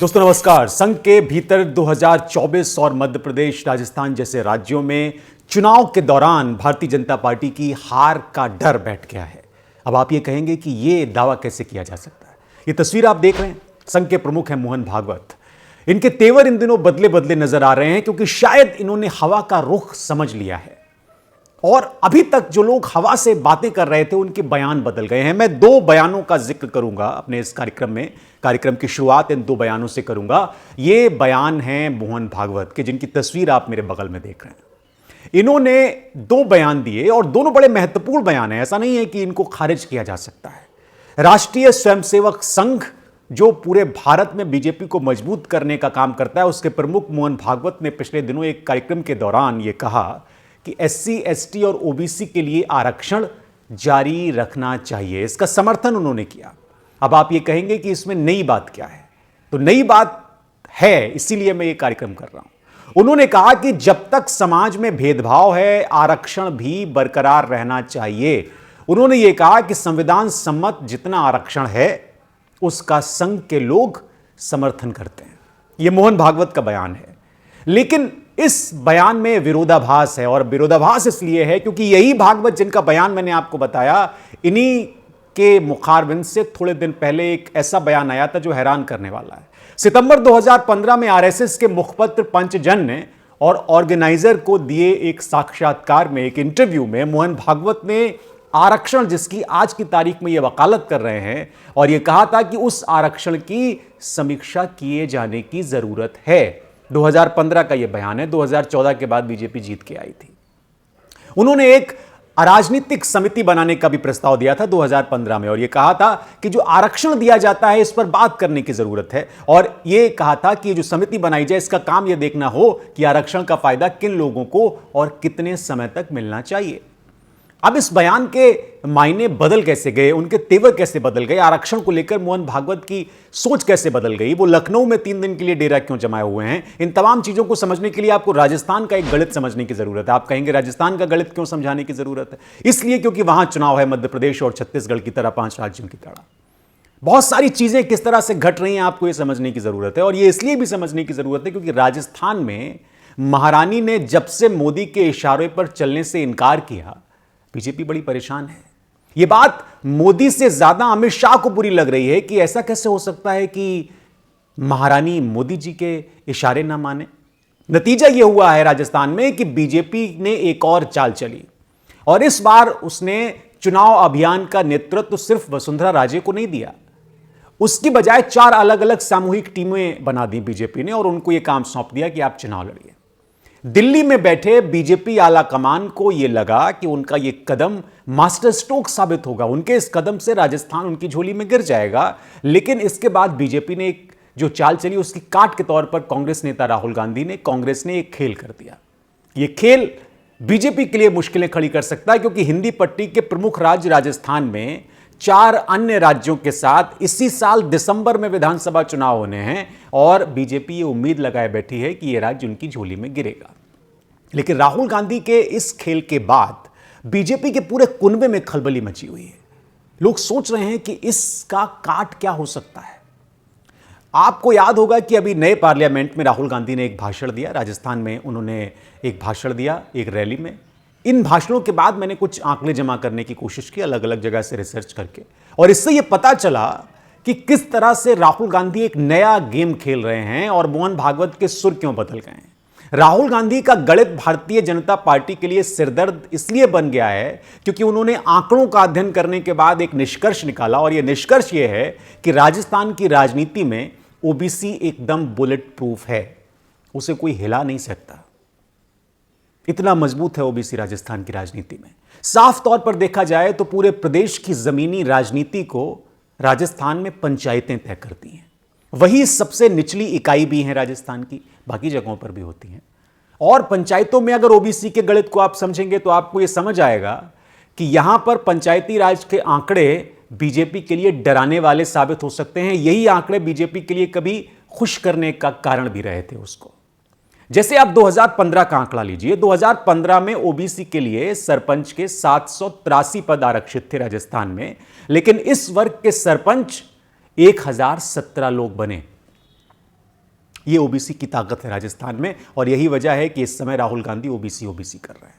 दोस्तों नमस्कार। संघ के भीतर 2024 और मध्य प्रदेश, राजस्थान जैसे राज्यों में चुनाव के दौरान भारतीय जनता पार्टी की हार का डर बैठ गया है। अब आप ये कहेंगे कि ये दावा कैसे किया जा सकता है। ये तस्वीर आप देख रहे हैं, संघ के प्रमुख हैं मोहन भागवत। इनके तेवर इन दिनों बदले बदले नजर आ रहे हैं क्योंकि शायद इन्होंने हवा का रुख समझ लिया है और अभी तक जो लोग हवा से बातें कर रहे थे उनके बयान बदल गए हैं। मैं दो बयानों का जिक्र करूंगा अपने इस कार्यक्रम में। कार्यक्रम की शुरुआत इन दो बयानों से करूंगा। ये बयान हैं मोहन भागवत के, जिनकी तस्वीर आप मेरे बगल में देख रहे हैं। इन्होंने दो बयान दिए और दोनों बड़े महत्वपूर्ण बयान हैं। ऐसा नहीं है कि इनको खारिज किया जा सकता है। राष्ट्रीय स्वयंसेवक संघ जो पूरे भारत में बीजेपी को मजबूत करने का काम करता है, उसके प्रमुख मोहन भागवत ने पिछले दिनों एक कार्यक्रम के दौरान यह कहा कि एससी, एसटी और ओबीसी के लिए आरक्षण जारी रखना चाहिए। इसका समर्थन उन्होंने किया। अब आप ये कहेंगे कि इसमें नई बात क्या है, तो नई बात है, इसीलिए मैं ये कार्यक्रम कर रहा हूं। उन्होंने कहा कि जब तक समाज में भेदभाव है, आरक्षण भी बरकरार रहना चाहिए। उन्होंने ये कहा कि संविधान सम्मत जितना आरक्षण है उसका संघ के लोग समर्थन करते हैं। यह मोहन भागवत का बयान है, लेकिन इस बयान में विरोधाभास है। और विरोधाभास इसलिए है क्योंकि यही भागवत जिनका बयान मैंने आपको बताया, इन्हीं के मुखारबिंद से थोड़े दिन पहले एक ऐसा बयान आया था जो हैरान करने वाला है। सितंबर 2015 में आरएसएस के मुखपत्र पंचजन ने और ऑर्गेनाइजर को दिए एक साक्षात्कार में, एक इंटरव्यू में मोहन भागवत ने आरक्षण, जिसकी आज की तारीख में यह वकालत कर रहे हैं, और यह कहा था कि उस आरक्षण की समीक्षा किए जाने की जरूरत है। 2015 का यह बयान है। 2014 के बाद बीजेपी जीत के आई थी। उन्होंने एक अराजनीतिक समिति बनाने का भी प्रस्ताव दिया था 2015 में और यह कहा था कि जो आरक्षण दिया जाता है इस पर बात करने की जरूरत है। और यह कहा था कि जो समिति बनाई जाए इसका काम यह देखना हो कि आरक्षण का फायदा किन लोगों को और कितने समय तक मिलना चाहिए। अब इस बयान के मायने बदल कैसे गए, उनके तेवर कैसे बदल गए, आरक्षण को लेकर मोहन भागवत की सोच कैसे बदल गई, वो लखनऊ में 3 दिन के लिए डेरा क्यों जमाए हुए हैं, इन तमाम चीजों को समझने के लिए आपको राजस्थान का एक गणित समझने की जरूरत है। आप कहेंगे राजस्थान का गणित क्यों समझाने की जरूरत है? इसलिए क्योंकि वहां चुनाव है, मध्य प्रदेश और छत्तीसगढ़ की तरह 5 राज्यों की तरह। बहुत सारी चीजें किस तरह से घट रही हैं आपको यह समझने की जरूरत है। और यह इसलिए भी समझने की जरूरत है क्योंकि राजस्थान में महारानी ने जब से मोदी के इशारे पर चलने से इनकार किया, बीजेपी बड़ी परेशान है। यह बात मोदी से ज्यादा अमित शाह को बुरी लग रही है कि ऐसा कैसे हो सकता है कि महारानी मोदी जी के इशारे ना माने। नतीजा यह हुआ है राजस्थान में कि बीजेपी ने एक और चाल चली और इस बार उसने चुनाव अभियान का नेतृत्व सिर्फ वसुंधरा राजे को नहीं दिया, उसकी बजाय 4 अलग अलग सामूहिक टीमें बना दी बीजेपी ने और उनको यह काम सौंप दिया कि आप चुनाव लड़िए। दिल्ली में बैठे बीजेपी आला कमान को यह लगा कि उनका यह कदम मास्टर स्ट्रोक साबित होगा, उनके इस कदम से राजस्थान उनकी झोली में गिर जाएगा। लेकिन इसके बाद बीजेपी ने एक जो चाल चली उसकी काट के तौर पर कांग्रेस नेता राहुल गांधी ने, कांग्रेस ने एक खेल कर दिया। यह खेल बीजेपी के लिए मुश्किलें खड़ी कर सकता है क्योंकि हिंदी पट्टी के प्रमुख राज्य राजस्थान में 4 अन्य राज्यों के साथ इसी साल दिसंबर में विधानसभा चुनाव होने हैं और बीजेपी ये उम्मीद लगाए बैठी है कि यह राज्य उनकी झोली में गिरेगा। लेकिन राहुल गांधी के इस खेल के बाद बीजेपी के पूरे कुनबे में खलबली मची हुई है। लोग सोच रहे हैं कि इसका काट क्या हो सकता है। आपको याद होगा कि अभी नए पार्लियामेंट में राहुल गांधी ने एक भाषण दिया। राजस्थान में उन्होंने एक भाषण दिया एक रैली में। इन भाषणों के बाद मैंने कुछ आंकड़े जमा करने की कोशिश की अलग अलग जगह से रिसर्च करके, और इससे यह पता चला कि किस तरह से राहुल गांधी एक नया गेम खेल रहे हैं और मोहन भागवत के सुर क्यों बदल गए हैं। राहुल गांधी का गणित भारतीय जनता पार्टी के लिए सिरदर्द इसलिए बन गया है क्योंकि उन्होंने आंकड़ों का अध्ययन करने के बाद एक निष्कर्ष निकाला और यह निष्कर्ष यह है कि राजस्थान की राजनीति में ओबीसी एकदम बुलेट प्रूफ है, उसे कोई हिला नहीं सकता। इतना मजबूत है ओबीसी राजस्थान की राजनीति में। साफ तौर पर देखा जाए तो पूरे प्रदेश की जमीनी राजनीति को राजस्थान में पंचायतें तय करती हैं। वही सबसे निचली इकाई भी है राजस्थान की, बाकी जगहों पर भी होती हैं। और पंचायतों में अगर ओबीसी के गणित को आप समझेंगे तो आपको यह समझ आएगा कि यहां पर पंचायती राज के आंकड़े बीजेपी के लिए डराने वाले साबित हो सकते हैं। यही आंकड़े बीजेपी के लिए कभी खुश करने का कारण भी रहे थे उसको। जैसे आप 2015 का आंकड़ा लीजिए। 2015 में ओबीसी के लिए सरपंच के 783 पद आरक्षित थे राजस्थान में, लेकिन इस वर्ग के सरपंच 1017 लोग बने। ये ओबीसी की ताकत है राजस्थान में, और यही वजह है कि इस समय राहुल गांधी ओबीसी ओबीसी कर रहे हैं।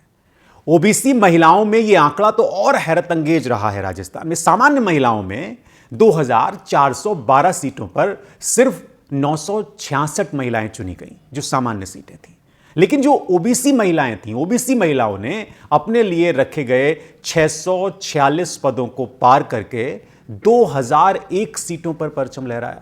ओबीसी महिलाओं में ये आंकड़ा तो और हैरत अंगेज रहा है राजस्थान में। सामान्य महिलाओं में 2412 सीटों पर सिर्फ 966 महिलाएं चुनी गई, जो सामान्य सीटें थी। लेकिन जो ओबीसी महिलाएं थीं, ओबीसी महिलाओं ने अपने लिए रखे गए 646 पदों को पार करके 2001 सीटों पर परचम लहराया।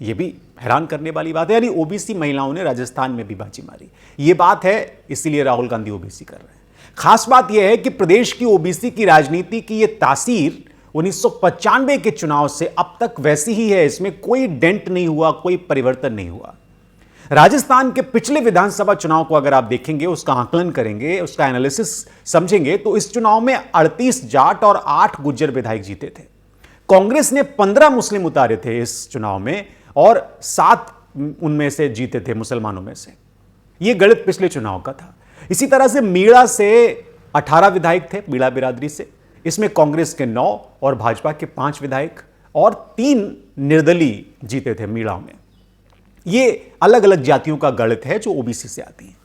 यह भी हैरान करने वाली बात है, यानी ओबीसी महिलाओं ने राजस्थान में भी बाजी मारी। यह बात है, इसीलिए राहुल गांधी ओबीसी कर रहे हैं। खास बात यह है कि प्रदेश की ओबीसी की राजनीति की यह तासीर 1995 के चुनाव से अब तक वैसी ही है। इसमें कोई डेंट नहीं हुआ, कोई परिवर्तन नहीं हुआ। राजस्थान के पिछले विधानसभा चुनाव को अगर आप देखेंगे, उसका आकलन करेंगे, उसका एनालिसिस समझेंगे, तो इस चुनाव में 38 जाट और 8 गुज्जर विधायक जीते थे। कांग्रेस ने 15 मुस्लिम उतारे थे इस चुनाव में, और 7 उनमें से जीते थे मुसलमानों में से। यह गणित पिछले चुनाव का था। इसी तरह से मीणा से 18 विधायक थे, मीणा बिरादरी से। इसमें कांग्रेस के 9 और भाजपा के 5 विधायक और 3 निर्दलीय जीते थे मीणा में। ये अलग अलग जातियों का गणित है जो ओबीसी से आती है।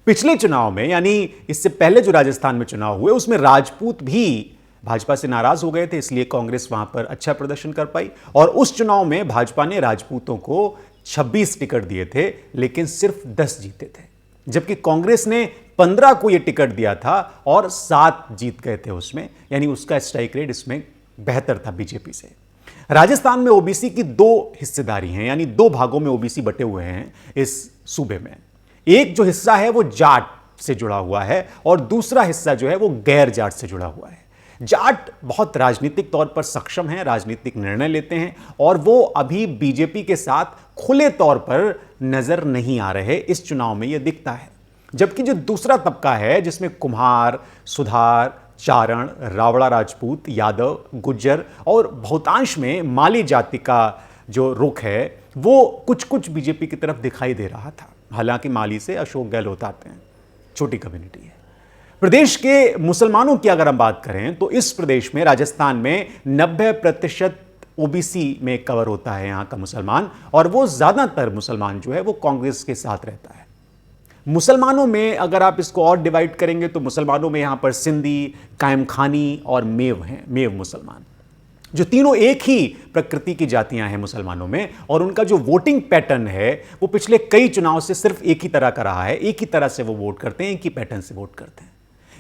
पिछले चुनाव में, यानी इससे पहले जो राजस्थान में चुनाव हुए, उसमें राजपूत भी भाजपा से नाराज हो गए थे, इसलिए कांग्रेस वहां पर अच्छा प्रदर्शन कर पाई। और उस चुनाव में भाजपा ने राजपूतों को 26 टिकट दिए थे, लेकिन सिर्फ 10 जीते थे, जबकि कांग्रेस ने 15 को यह टिकट दिया था और 7 जीत गए थे उसमें, यानी उसका स्ट्राइक रेट इसमें बेहतर था बीजेपी से। राजस्थान में ओबीसी की 2 हिस्सेदारी हैं, यानी 2 भागों में ओबीसी बटे हुए हैं इस सूबे में। एक जो हिस्सा है वो जाट से जुड़ा हुआ है, और दूसरा हिस्सा जो है वो गैर जाट से जुड़ा हुआ है। जाट बहुत राजनीतिक तौर पर सक्षम हैं, राजनीतिक निर्णय लेते हैं, और वो अभी बीजेपी के साथ खुले तौर पर नजर नहीं आ रहे। इस चुनाव में यह दिखता है। जबकि जो दूसरा तबका है, जिसमें कुम्हार, सुधार, चारण, रावड़ा राजपूत, यादव, गुज्जर और बहुतांश में माली जाति का जो रुख है, वो कुछ कुछ बीजेपी की तरफ दिखाई दे रहा था। हालांकि माली से अशोक गहलोत आते हैं, छोटी कम्युनिटी है। प्रदेश के मुसलमानों की अगर हम बात करें, तो इस प्रदेश में, राजस्थान में 90% ओबीसी में कवर होता है यहां का मुसलमान, और वो ज्यादातर मुसलमान जो है वो कांग्रेस के साथ रहता है। मुसलमानों में अगर आप इसको और डिवाइड करेंगे, तो मुसलमानों में यहां पर सिंधी, कायम खानी और मेव हैं, मेव मुसलमान, जो तीनों एक ही प्रकृति की जातियां हैं मुसलमानों में। और उनका जो वोटिंग पैटर्न है वो पिछले कई चुनाव से सिर्फ एक ही तरह का रहा है। एक ही तरह से वो वोट करते हैं, एक ही पैटर्न से वोट करते हैं।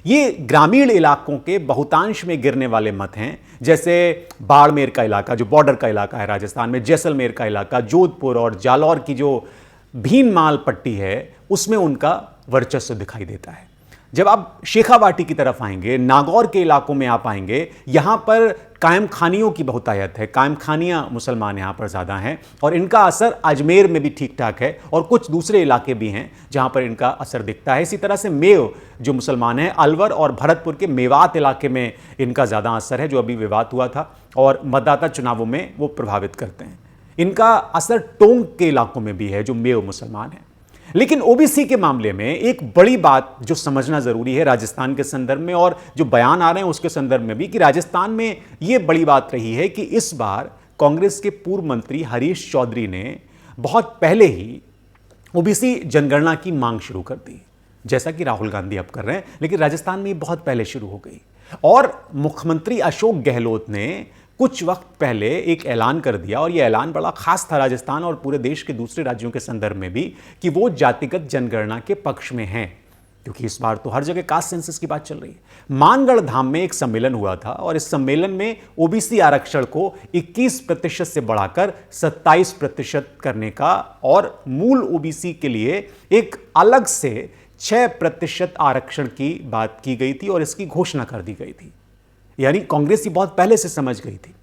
ये ग्रामीण इलाकों के बहुतांश में गिरने वाले मत हैं, जैसे बाड़मेर का इलाका जो बॉर्डर का इलाका है राजस्थान में, जैसलमेर का इलाका, जोधपुर और जालौर की जो भीनमाल पट्टी है, उसमें उनका वर्चस्व दिखाई देता है। जब आप शेखावाटी की तरफ आएंगे, नागौर के इलाकों में आप आएंगे, यहां पर कायम खानियों की बहुतायत है, कायम खानियां मुसलमान यहां पर ज़्यादा हैं, और इनका असर अजमेर में भी ठीक ठाक है, और कुछ दूसरे इलाके भी हैं जहां पर इनका असर दिखता है। इसी तरह से मेव जो मुसलमान हैं, अलवर और भरतपुर के मेवात इलाके में इनका ज़्यादा असर है, जो अभी विवाद हुआ था, और मतदाता चुनावों में वो प्रभावित करते हैं। इनका असर टोंक के इलाकों में भी है, जो मेव मुसलमान हैं। लेकिन ओबीसी के मामले में एक बड़ी बात जो समझना जरूरी है राजस्थान के संदर्भ में, और जो बयान आ रहे हैं उसके संदर्भ में भी, कि राजस्थान में यह बड़ी बात रही है कि इस बार कांग्रेस के पूर्व मंत्री हरीश चौधरी ने बहुत पहले ही ओबीसी जनगणना की मांग शुरू कर दी, जैसा कि राहुल गांधी अब कर रहे हैं। लेकिन राजस्थान में बहुत पहले शुरू हो गई, और मुख्यमंत्री अशोक गहलोत ने कुछ वक्त पहले एक ऐलान कर दिया, और यह ऐलान बड़ा खास था राजस्थान और पूरे देश के दूसरे राज्यों के संदर्भ में भी, कि वो जातिगत जनगणना के पक्ष में हैं, क्योंकि इस बार तो हर जगह कास्ट सेंसस की बात चल रही है। मानगढ़ धाम में एक सम्मेलन हुआ था, और इस सम्मेलन में ओबीसी आरक्षण को 21% से बढ़ाकर 27% करने का, और मूल ओबीसी के लिए एक अलग से 6% आरक्षण की बात की गई थी, और इसकी घोषणा कर दी गई थी। यानी कांग्रेस ही बहुत पहले से समझ गई थी।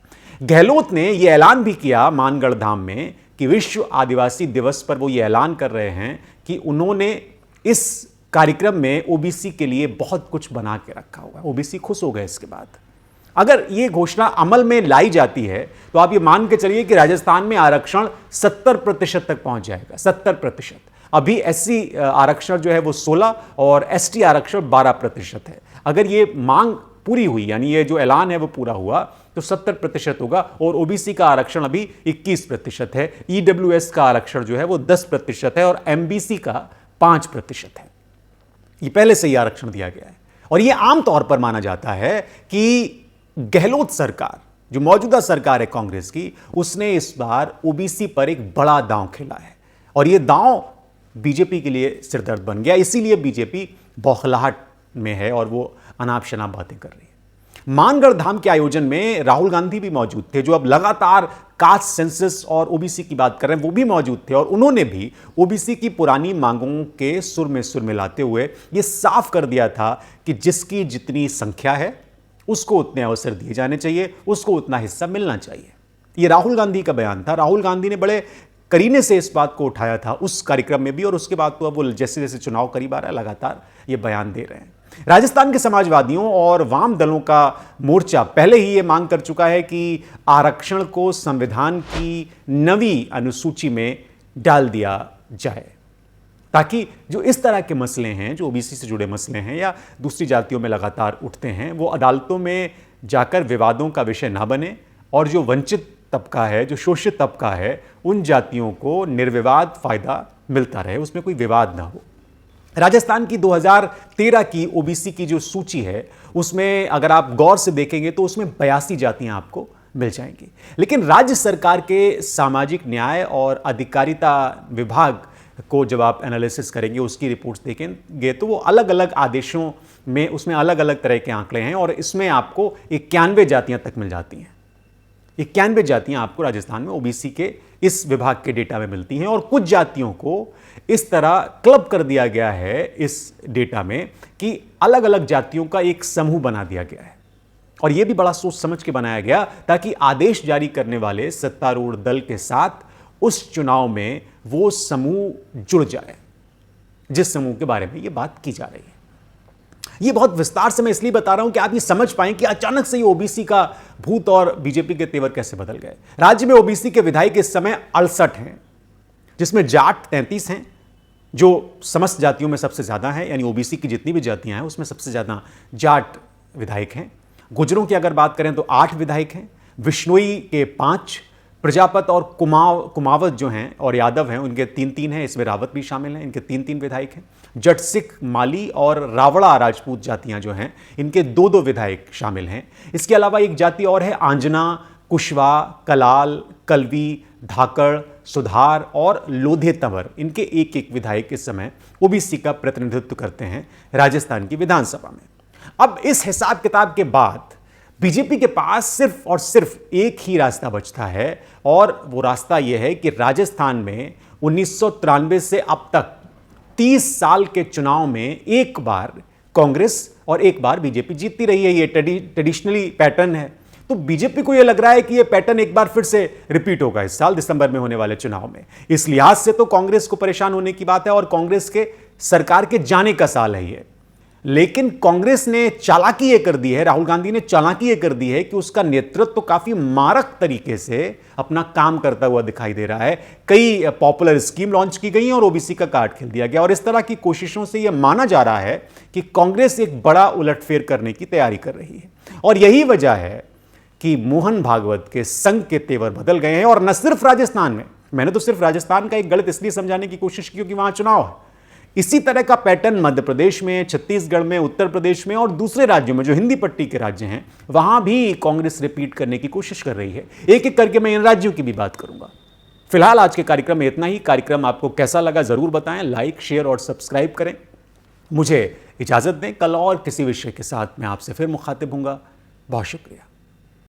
गहलोत ने यह ऐलान भी किया मानगढ़ धाम में कि विश्व आदिवासी दिवस पर वो ये ऐलान कर रहे हैं कि उन्होंने इस कार्यक्रम में ओबीसी के लिए बहुत कुछ बना के रखा हुआ है। ओबीसी खुश हो गए इसके बाद। अगर ये घोषणा अमल में लाई जाती है, तो आप ये मान के चलिए कि राजस्थान में आरक्षण 70% तक पहुंच जाएगा। 70%। अभी एससी आरक्षण जो है वो 16 और एसटी आरक्षण 12% है। अगर ये मांग पूरी हुई, यानी ये जो ऐलान है वो पूरा हुआ, तो 70% होगा। और ओबीसी का आरक्षण अभी 21% है, ईडब्ल्यूएस का आरक्षण जो है वो 10% है और एमबीसी का 5% है। ये पहले से ही आरक्षण दिया गया है। और ये आमतौर पर माना जाता है कि गहलोत सरकार, जो मौजूदा सरकार है कांग्रेस की, उसने इस बार ओबीसी पर एक बड़ा दांव खेला है और यह दांव बीजेपी के लिए सिरदर्द बन गया। इसीलिए बीजेपी बौखलाहट में है और वो अनाप शनाप बातें कर रही है। मानगढ़ धाम के आयोजन में राहुल गांधी भी मौजूद थे, जो अब लगातार कास्ट सेंसस और ओबीसी की बात कर रहे हैं, वो भी मौजूद थे और उन्होंने भी ओबीसी की पुरानी मांगों के सुर में सुर मिलाते हुए ये साफ कर दिया था कि जिसकी जितनी संख्या है उसको उतने अवसर दिए जाने चाहिए, उसको उतना हिस्सा मिलना चाहिए। ये राहुल गांधी का बयान था। राहुल गांधी ने बड़े करीने से इस बात को उठाया था उस कार्यक्रम में भी, और उसके बाद तो अब वो जैसे जैसे चुनाव करीब आ रहा है लगातार ये बयान दे रहे हैं। राजस्थान के समाजवादियों और वाम दलों का मोर्चा पहले ही ये मांग कर चुका है कि आरक्षण को संविधान की 9वीं अनुसूची में डाल दिया जाए, ताकि जो इस तरह के मसले हैं, जो ओबीसी से जुड़े मसले हैं या दूसरी जातियों में लगातार उठते हैं, वो अदालतों में जाकर विवादों का विषय ना बने और जो वंचित तबका है, जो शोषित तबका है, उन जातियों को निर्विवाद फायदा मिलता रहे, उसमें कोई विवाद ना हो। राजस्थान की 2013 की ओबीसी की जो सूची है, उसमें अगर आप गौर से देखेंगे तो उसमें 82 जातियां आपको मिल जाएंगी। लेकिन राज्य सरकार के सामाजिक न्याय और अधिकारिता विभाग को जब आप एनालिसिस करेंगे, उसकी रिपोर्ट्स देखेंगे, तो वो अलग अलग आदेशों में उसमें अलग अलग तरह के आंकड़े हैं और इसमें आपको 91 जातियां तक मिल जाती हैं। 91 जातियां आपको राजस्थान में ओबीसी के इस विभाग के डेटा में मिलती हैं और कुछ जातियों को इस तरह क्लब कर दिया गया है इस डेटा में कि अलग अलग जातियों का एक समूह बना दिया गया है। और यह भी बड़ा सोच समझ के बनाया गया ताकि आदेश जारी करने वाले सत्तारूढ़ दल के साथ उस चुनाव में वो समूह जुड़ जाए जिस समूह के बारे में ये बात की जा रही है। ये बहुत विस्तार से मैं इसलिए बता रहा हूं कि आप ये समझ पाएं कि अचानक से ये ओबीसी का भूत और बीजेपी के तेवर कैसे बदल गए। राज्य में ओबीसी के विधायक इस समय 68 हैं, जिसमें जाट 33 हैं, जो समस्त जातियों में सबसे ज्यादा है, यानी ओबीसी की जितनी भी जातियां हैं उसमें सबसे ज्यादा जाट विधायक हैं। गुर्जरों की अगर बात करें तो 8 विधायक हैं, विश्नोई के 5, प्रजापत और कुमावत जो हैं और यादव हैं उनके 3-3 हैं, इसमें रावत भी शामिल हैं, इनके 3-3 विधायक हैं। जट, सिख, माली और रावड़ा राजपूत जातियां जो हैं इनके 2-2 विधायक शामिल हैं। इसके अलावा एक जाति और है आंजना, कुशवा, कलाल, कलवी, धाकड़, सुधार और लोधे तंवर, इनके 1-1 विधायक इस समय ओबीसी का प्रतिनिधित्व करते हैं राजस्थान की विधानसभा में। अब इस हिसाब किताब के बाद बीजेपी के पास सिर्फ और सिर्फ एक ही रास्ता बचता है और वो रास्ता यह है कि राजस्थान में 1993 से अब तक 30 साल के चुनाव में एक बार कांग्रेस और एक बार बीजेपी जीतती रही है। ये ट्रेडिशनली पैटर्न है। तो बीजेपी को यह लग रहा है कि यह पैटर्न एक बार फिर से रिपीट होगा इस साल दिसंबर में होने वाले चुनाव में। इस लिहाज से तो कांग्रेस को परेशान होने की बात है और कांग्रेस के सरकार के जाने का साल है ये। लेकिन कांग्रेस ने चालाकी ये कर दी है, राहुल गांधी ने चालाकी ये कर दी है कि उसका नेतृत्व तो काफी मारक तरीके से अपना काम करता हुआ दिखाई दे रहा है। कई पॉपुलर स्कीम लॉन्च की गई हैं और ओबीसी का कार्ड खेल दिया गया और इस तरह की कोशिशों से यह माना जा रहा है कि कांग्रेस एक बड़ा उलटफेर करने की तैयारी कर रही है। और यही वजह है कि मोहन भागवत के संग के तेवर बदल गए हैं। और न सिर्फ राजस्थान में, मैंने तो सिर्फ राजस्थान का एक गलत इसलिए समझाने की कोशिश की क्योंकि वहां चुनाव है। इसी तरह का पैटर्न मध्य प्रदेश में, छत्तीसगढ़ में, उत्तर प्रदेश में और दूसरे राज्यों में जो हिंदी पट्टी के राज्य हैं वहां भी कांग्रेस रिपीट करने की कोशिश कर रही है। एक एक करके मैं इन राज्यों की भी बात करूंगा। फिलहाल आज के कार्यक्रम में इतना ही। कार्यक्रम आपको कैसा लगा जरूर बताएं, लाइक, शेयर और सब्सक्राइब करें। मुझे इजाजत दें, कल और किसी विषय के साथ मैं आपसे फिर मुखातिब होऊंगा। बहुत शुक्रिया।